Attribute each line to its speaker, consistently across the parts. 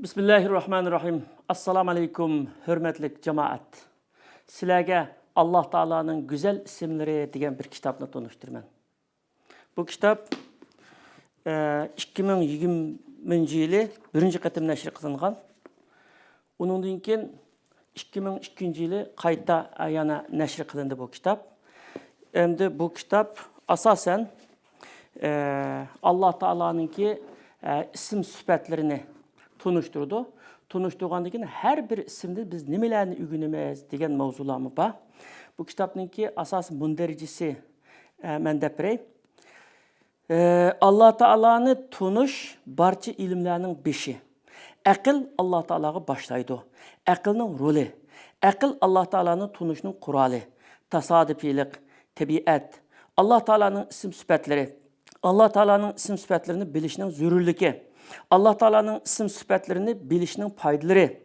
Speaker 1: Bismillahirrahmanirrahim. Assalamu alaikum, hürmetli cemaat. Sizlerge Allah Taala'nın güzel isimleri degan bir kitapni tanıştırman. Bu kitap 2020 yılı birinci qatim nashr qilingan. Undan keyin 2002 yılı qayta yana nashr qilindi bu kitap. Endi bu kitap asasen Allah Taala'nınki isim sıfatlarini tunuşturdu. Tunuşturgandan keyin her bir isimde biz nimelerni ügünemiz degan mavzularımız var. Bu kitapnınki asas mundericisi men dep berey. Allah Taala'nı tunuş barcha ilimlerning beşi. Aql Allah Taala'ga başlaydı. Aqlning rolü. Aql Allah Taala'nın tunuşning qurali. Tasodifilik, tabiat, Allah Taala'nın isim sıfatları, Allah Taala'nın isim sıfatlarını bilishning zururligi, Allah Taala'nın isim sıfatlarını bilishning faydaları,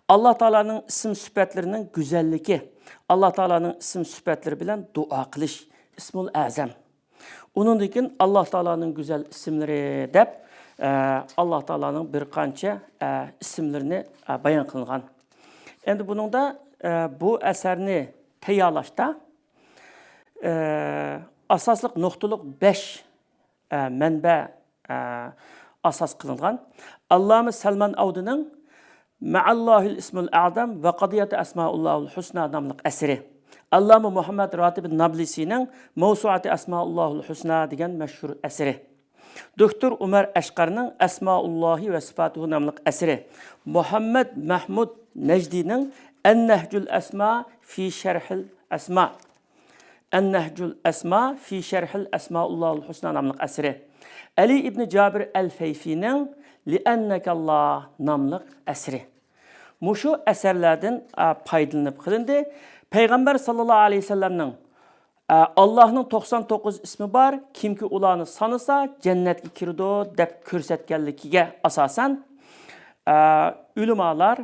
Speaker 1: Allah Taala'nın isim sıfatlarının güzelligi, Allah Taala'nın isim sıfatları bilen dua qilish, İsmul Azam. Onundan keyin Allah Taala'nın güzel isimleri dep Allah Taala'nın bir qancha isimlerini bayan qilgan. Endi buningda bu eserni tayyorlashda asaslık noktalık 5 manba asas kılıngan. Allame Salman Audi'nin Ma'allahil İsmul A'zam ve Qadiyat Esmaullahul Husna namlıq əseri. Allame Muhammed Ratib Nablisi'nin Mevsuati Esmaullahul Husna degan meşhur əseri. Doktor Ömer Eşqar'ın Esmaullahi ve Sıfatuhu namlıq əseri. Muhammed Mahmud Necdi'nin En-Nehcül Esma fi Şerhil Esma. En-Nehcül Esma fi Şerhil Esmaullahul Husna namlıq əseri. Ali İbn Cabir El-Feyfi'nin Li'ennekallah namlıq əseri. Muşu eserlerden paydalanıp kılındı. Peygamber sallallahu aleyhi ve sellem'nin Allah'ın 99 ismi var. Kim ki ulanı sanısa cennetke kirdi dep körsetkenligiga asasen ulemalar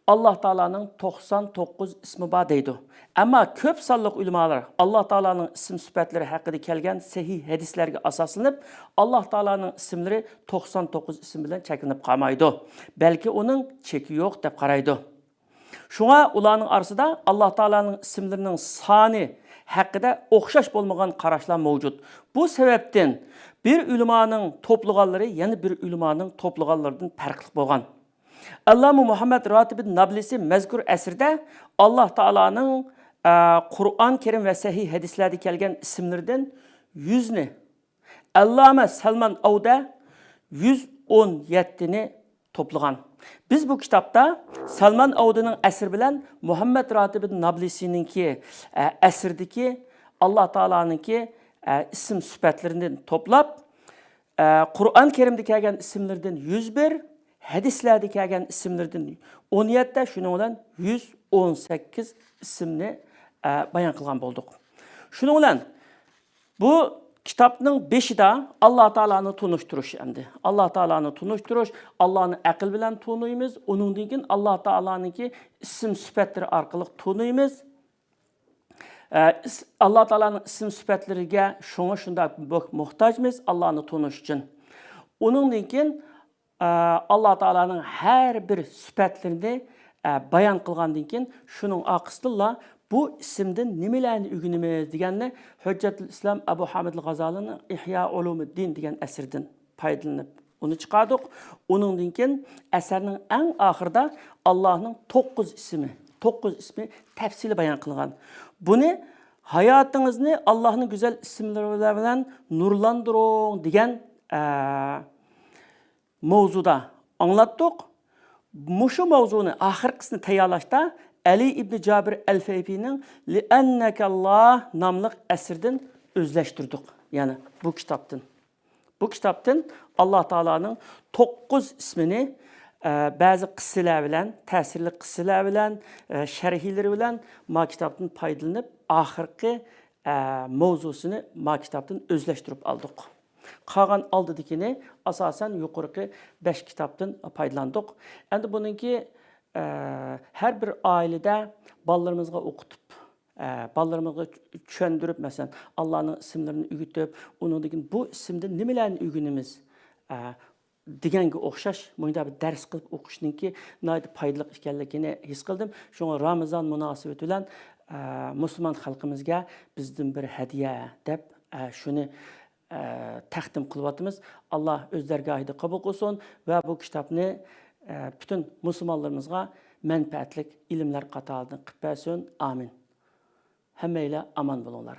Speaker 1: Allah Taala'nın 99 ismi var deydi. Ama köp sallık ulemalar Allah Taala'nın isim sıfatları hakkında kelgen sahih hadislerge asaslanıp Allah Taala'nın isimleri 99 isim bilen çekinip kalmaydı. Belki onun çeki yok dep qaraydı. Şuna ulanın arasında Allah Taala'nın isimlerinin sani hakkında okşaş bolmagan qaraşlar mevcut. Bu sebepten bir ulemanın toplug'anları yani bir ulemanın toplug'anlarından farklı bolgan. Allame Muhammed Ratib Nablisi mezkur esirde Allah Taala'nın Kur'an-ı Kerim ve sahih hadislerde kelgen isimlerden 100'ni Allame Salman Auda 117'ni toplagan. Biz bu kitapta Salman Auda'nın esir bilen Muhammed Ratib Nablisi'ninki esirdeki Allah Taala'nınki isim sıfatlerinden toplap Kur'an-ı Kerim'de kelgen isimlerden 101, hadislerde kelgen isimlerden 17'de şunun olan 118 isimni bayan kılgan bulduk. Şunun olan bu kitapның 5'i de Allah Taala'nı tunuşturuş endi. Allah Taala'nı tunuşturuş, Allah'ını akıl bilen tunuymiz. Onundan keyin Allah Taala'nınki isim sıfatları arkalı tunuymiz. Allah Taala'nın isim sıfatlariga şuna şunda muhtaçmiz Allah'ını tunuş için. Onundan keyin Allah Taala'nın her bir sıfatlarini bayan kılgandan keyin şunun akısıyla bu isimden nimelerni ügünemiz deganni Hüccetül İslam Ebu Hamid el-Gazali'nin İhya Ulumuddin degan esirden paydalanıp onu çıkardık. Onundan keyin eserinin en ahırda Allah'ın 9 ismi tefsili bayan kılgan. Bunu hayatınızı Allah'ın güzel isimleri bilen nurlandırın degan mevzuda anlattık. Muşu mevzunu ahırkısını tayyorlashda Ali İbn Cabir El-Feyfi'nin Li'ennekallah namlıq əsirdən özləşdirdik. Yani bu kitaptan. Bu kitaptan Allah Taala'nın 9 ismini bazı qıssalar bilen, təsirli qıssalar bilen, şərhləri bilen ma kitaptan paydalanıp ahırkı mevzusunu ma kitaptan özləşdirib aldıq. Qalan aldıdakini asasen yuqorqi 5 kitaptan paydalandık. Endi bununki her bir ailede ballarımızga okutup, ballarımızga çöndürüp mesela Allah'ın isimlerini ügütüp, onun bu isimde nimelerini ügünümüz deganga o'xshash bunda bir dars qilib o'qishninki nihoyat foydali ekanligini his qildim. Shunga Ramazon munosabati bilan musulmon xalqimizga bizdan bir hadiya deb shuni taqdim qilyapmiz. Alloh o'z dargohida qabul qilsin va bu kitobni bütün musulmonlarimizga manfaatli ilmlar qatoridan qilib bersin. Amin. Hammaylar aman bo'linglar.